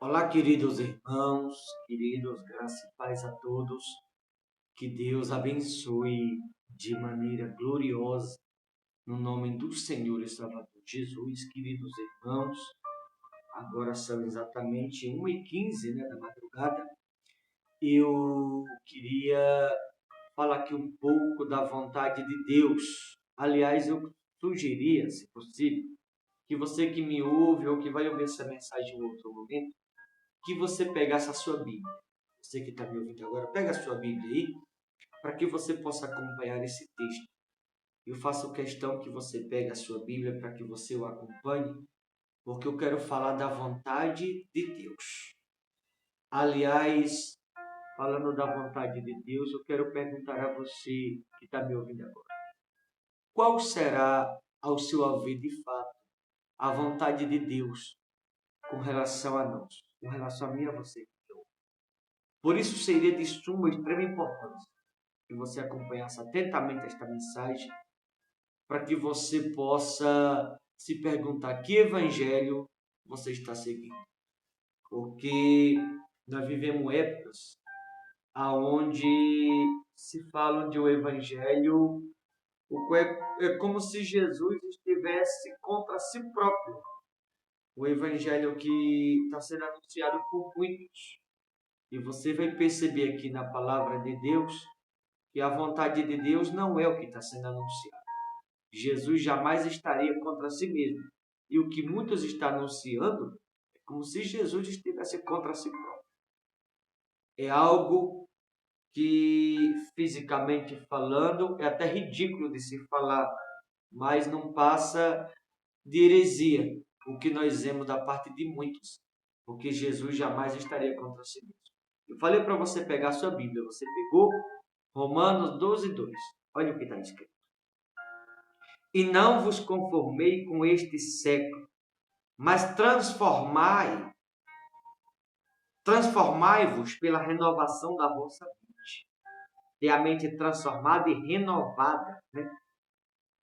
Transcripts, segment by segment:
Olá, queridos irmãos, queridos, graça e paz a todos. Que Deus abençoe de maneira gloriosa, no nome do Senhor e Salvador Jesus, queridos irmãos. Agora são exatamente 1h15, da madrugada. Eu queria falar aqui um pouco da vontade de Deus. Aliás, eu sugeria, se possível, que você que me ouve ou que vai ouvir essa mensagem em outro momento, que você pegasse a sua Bíblia. Você que está me ouvindo agora, pega a sua Bíblia aí, para que você possa acompanhar esse texto. Eu faço questão que você pegue a sua Bíblia para que você o acompanhe, porque eu quero falar da vontade de Deus. Aliás, falando da vontade de Deus, eu quero perguntar a você que está me ouvindo agora. Qual será, ao seu ver de fato, a vontade de Deus com relação a nós, com relação a mim e a você? Por isso seria de suma e extrema importância que você acompanhasse atentamente esta mensagem, para que você possa se perguntar que evangelho você está seguindo. Porque nós vivemos épocas onde se fala de um evangelho, é como se Jesus estivesse contra si próprio. O evangelho que está sendo anunciado por muitos. E você vai perceber aqui na palavra de Deus que a vontade de Deus não é o que está sendo anunciado. Jesus jamais estaria contra si mesmo. E o que muitos estão anunciando é como se Jesus estivesse contra si próprio. É algo que, fisicamente falando, é até ridículo de se falar, mas não passa de heresia o que nós vemos da parte de muitos, porque Jesus jamais estaria contra si mesmo. Eu falei para você pegar a sua Bíblia, você pegou? Romanos 12:2. Olha o que está escrito. E não vos conformei com este século, mas transformai-vos pela renovação da vossa mente. Ter a mente transformada e renovada,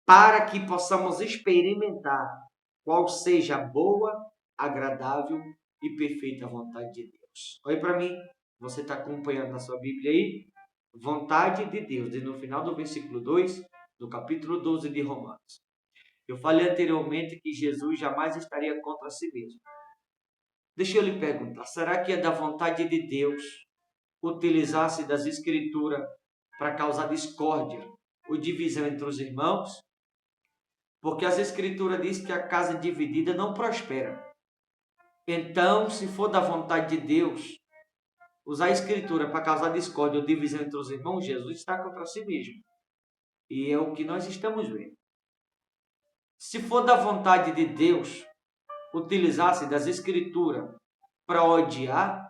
para que possamos experimentar qual seja a boa, agradável e perfeita vontade de Deus. Olha para mim, você está acompanhando na sua Bíblia aí? Vontade de Deus, e no final do versículo 2, do capítulo 12 de Romanos. Eu falei anteriormente que Jesus jamais estaria contra si mesmo. Deixa eu lhe perguntar, será que é da vontade de Deus utilizar-se das Escrituras para causar discórdia ou divisão entre os irmãos? Porque as Escrituras dizem que a casa dividida não prospera. Então, se for da vontade de Deus usar a Escritura para causar discórdia ou divisão entre os irmãos, Jesus está contra si mesmo. E é o que nós estamos vendo. Se for da vontade de Deus utilizar-se das Escrituras para odiar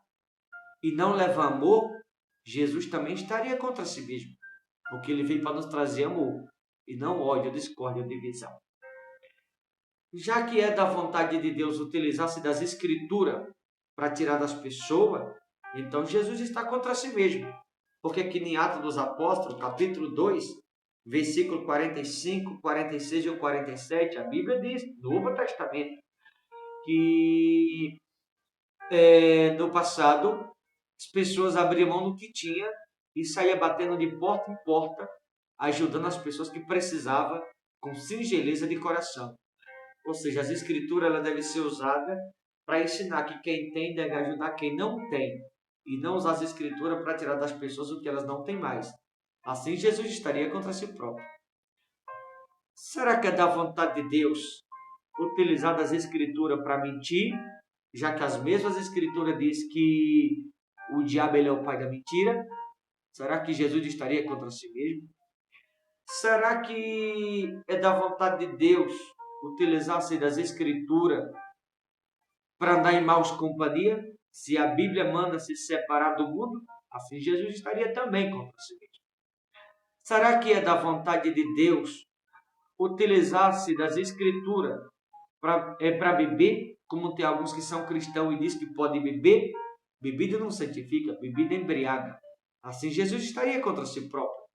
e não levar amor, Jesus também estaria contra si mesmo, porque ele veio para nos trazer amor e não ódio, discórdia ou divisão. Já que é da vontade de Deus utilizar-se das Escrituras para tirar das pessoas, então Jesus está contra si mesmo, porque aqui em Atos dos Apóstolos, capítulo 2, versículo 45, 46 e 47, a Bíblia diz, no Novo Testamento, que no passado as pessoas abriam mão do que tinha e saía batendo de porta em porta, ajudando as pessoas que precisavam com singeleza de coração. Ou seja, as escrituras ela deve ser usada para ensinar que quem tem deve ajudar quem não tem, e não usar as escrituras para tirar das pessoas o que elas não têm mais. Assim Jesus estaria contra si próprio. Será que é da vontade de Deus utilizar as escrituras para mentir, já que as mesmas escrituras diz que o diabo ele é o pai da mentira? Será que Jesus estaria contra si mesmo? Será que é da vontade de Deus utilizar-se das escrituras para andar em maus companhia? Se a Bíblia manda se separar do mundo, assim Jesus estaria também contra si mesmo. Será que é da vontade de Deus utilizar-se das escrituras para beber, como tem alguns que são cristãos e dizem que pode beber? Bebida não santifica, bebida embriaga. Assim Jesus estaria contra si próprio.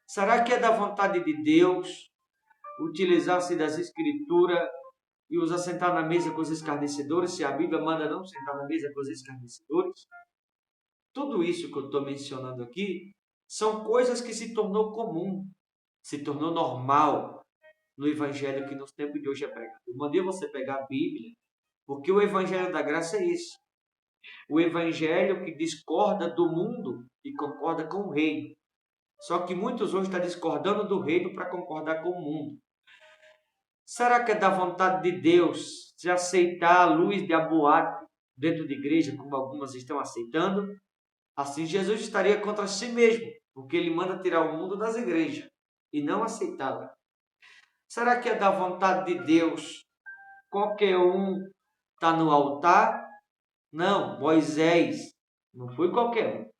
Será que é da vontade de Deus utilizar-se das escrituras e os assentar na mesa com os escarnecedores, se a Bíblia manda não sentar na mesa com os escarnecedores. Tudo isso que eu estou mencionando aqui são coisas que se tornou comum, se tornou normal no Evangelho que nos tempos de hoje é pregado. Eu mandei você pegar a Bíblia, porque o Evangelho da graça é esse. O Evangelho que discorda do mundo e concorda com o reino. Só que muitos hoje estão discordando do reino para concordar com o mundo. Será que é da vontade de Deus se aceitar a luz de a boate dentro de igreja, como algumas estão aceitando? Assim Jesus estaria contra si mesmo, porque ele manda tirar o mundo das igrejas e não aceitá-la. Será que é da vontade de Deus qualquer um está no altar? Não, Moisés não foi qualquer um.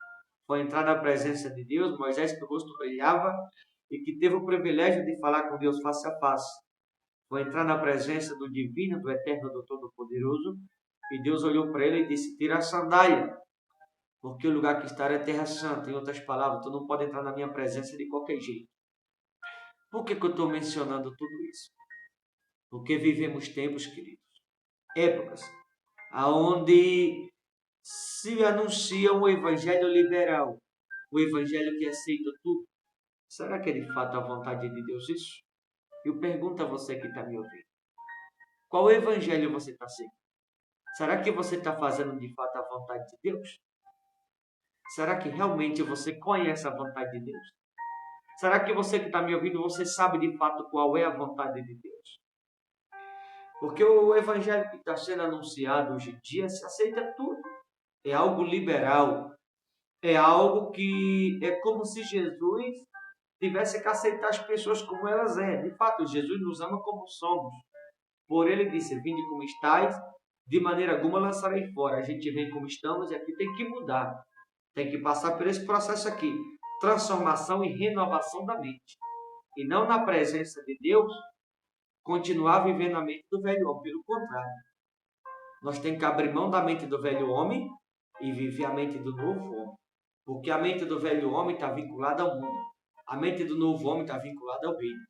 Foi entrar na presença de Deus, Moisés que o rosto brilhava e que teve o privilégio de falar com Deus face a face. Foi entrar na presença do divino, do eterno, do todo-poderoso, e Deus olhou para ele e disse: tira a sandália, porque o lugar que está é terra santa. Em outras palavras, tu não pode entrar na minha presença de qualquer jeito. Por que eu estou mencionando tudo isso? Porque vivemos tempos, queridos, épocas, onde se anuncia um evangelho liberal, o evangelho que aceita tudo. Será que é de fato a vontade de Deus isso? Eu pergunto a você que está me ouvindo. Qual evangelho você está seguindo? Será que você está fazendo de fato a vontade de Deus? Será que realmente você conhece a vontade de Deus? Será que você que está me ouvindo, você sabe de fato qual é a vontade de Deus? Porque o evangelho que está sendo anunciado hoje em dia se aceita tudo. É algo liberal. É algo que é como se Jesus tivesse que aceitar as pessoas como elas são. De fato, Jesus nos ama como somos. Por ele disse: vinde como estáis, de maneira alguma lançarei fora. A gente vem como estamos e aqui tem que mudar. Tem que passar por esse processo aqui. Transformação e renovação da mente. E não na presença de Deus, continuar vivendo a mente do velho homem. Pelo contrário. Nós temos que abrir mão da mente do velho homem e viver a mente do novo homem. Porque a mente do velho homem está vinculada ao mundo. A mente do novo homem está vinculada ao reino.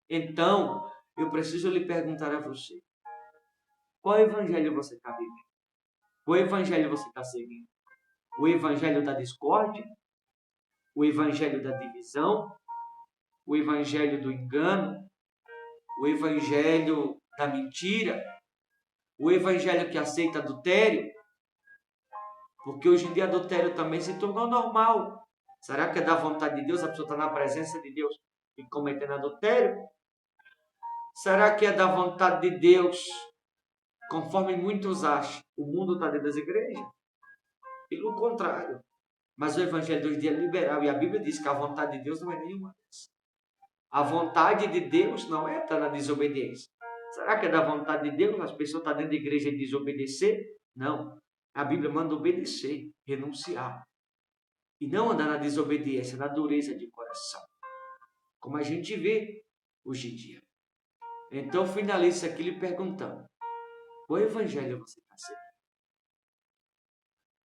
Então, eu preciso lhe perguntar a você: qual evangelho você está vivendo? Qual evangelho você está seguindo? O evangelho da discórdia? O evangelho da divisão? O evangelho do engano? O evangelho da mentira? O evangelho que aceita adultério? Porque hoje em dia adultério também se tornou normal. Será que é da vontade de Deus a pessoa estar na presença de Deus e cometendo adultério? Será que é da vontade de Deus, conforme muitos acham, o mundo está dentro das igrejas? Pelo contrário. Mas o evangelho de hoje é liberal e a Bíblia diz que a vontade de Deus não é nenhuma dessas. A vontade de Deus não é estar na desobediência. Será que é da vontade de Deus as pessoas estão dentro da igreja e desobedecer? Não. A Bíblia manda obedecer, renunciar. E não andar na desobediência, na dureza de coração. Como a gente vê hoje em dia. Então, finalizo aqui lhe perguntando: qual evangelho você está seguindo?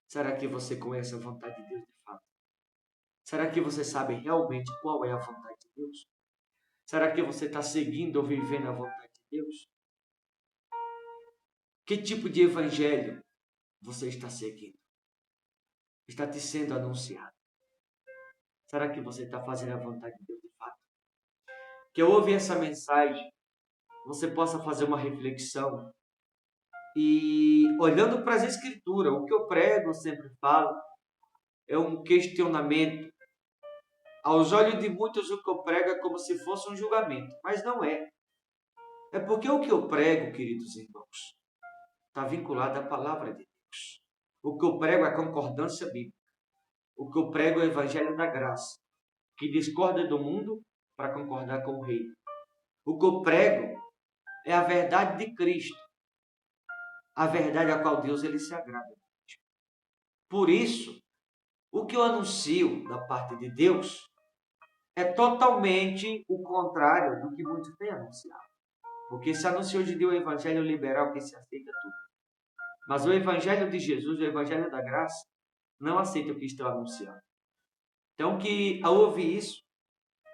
Será que você conhece a vontade de Deus de fato? Será que você sabe realmente qual é a vontade de Deus? Será que você está seguindo ou vivendo a vontade de Deus? Que tipo de evangelho você está seguindo? Está te sendo anunciado? Será que você está fazendo a vontade de Deus de fato? Que ao ouvir essa mensagem, você possa fazer uma reflexão e, olhando para as Escrituras, o que eu prego, eu sempre falo, é um questionamento. Aos olhos de muitos, o que eu prego é como se fosse um julgamento, mas não é. É porque o que eu prego, queridos irmãos, está vinculado à palavra de Deus. O que eu prego é a concordância bíblica. O que eu prego é o evangelho da graça, que discorda do mundo para concordar com o reino. O que eu prego é a verdade de Cristo, a verdade a qual Deus ele se agrada. Por isso, o que eu anuncio da parte de Deus é totalmente o contrário do que muitos têm anunciado. Porque se anunciou de Deus o evangelho liberal que se aceita tudo. Mas o evangelho de Jesus, o evangelho da graça, não aceita o que estou anunciando. Então, que ao ouvir isso,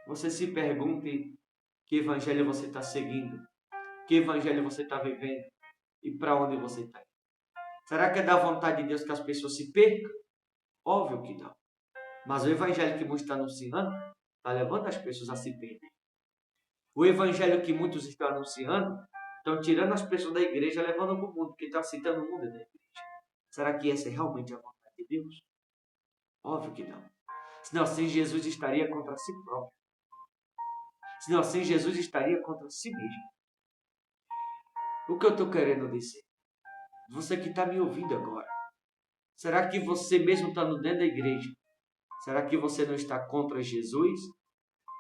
você se pergunte que evangelho você está seguindo. Que evangelho você está vivendo? E para onde você está indo? Será que é da vontade de Deus que as pessoas se percam? Óbvio que não. Mas o evangelho que muitos estão anunciando está levando as pessoas a se perder. O evangelho que muitos estão anunciando estão tirando as pessoas da igreja, levando para o mundo, porque está citando o mundo da igreja. Será que essa é realmente a vontade de Deus? Óbvio que não. Senão, assim, Jesus estaria contra si próprio. Senão, assim, Jesus estaria contra si mesmo. O que eu estou querendo dizer? Você que está me ouvindo agora, será que você mesmo estando dentro da igreja, será que você não está contra Jesus?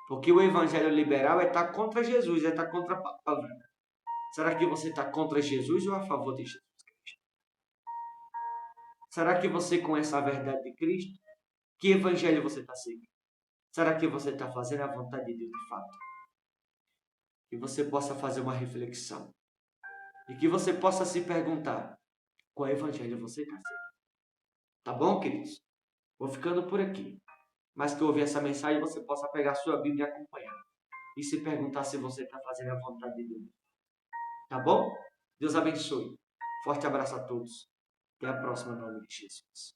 Porque o evangelho liberal é estar contra Jesus, é estar contra a palavra. Será que você está contra Jesus ou a favor de Jesus Cristo? Será que você conhece a verdade de Cristo? Que evangelho você está seguindo? Será que você está fazendo a vontade de Deus de fato? Que você possa fazer uma reflexão. E que você possa se perguntar, qual evangelho você está seguindo? Tá bom, queridos? Vou ficando por aqui. Mas que eu ouvir essa mensagem, você possa pegar a sua Bíblia e acompanhar. E se perguntar se você está fazendo a vontade de Deus. Tá bom? Deus abençoe. Forte abraço a todos. Até a próxima, em nome de Jesus.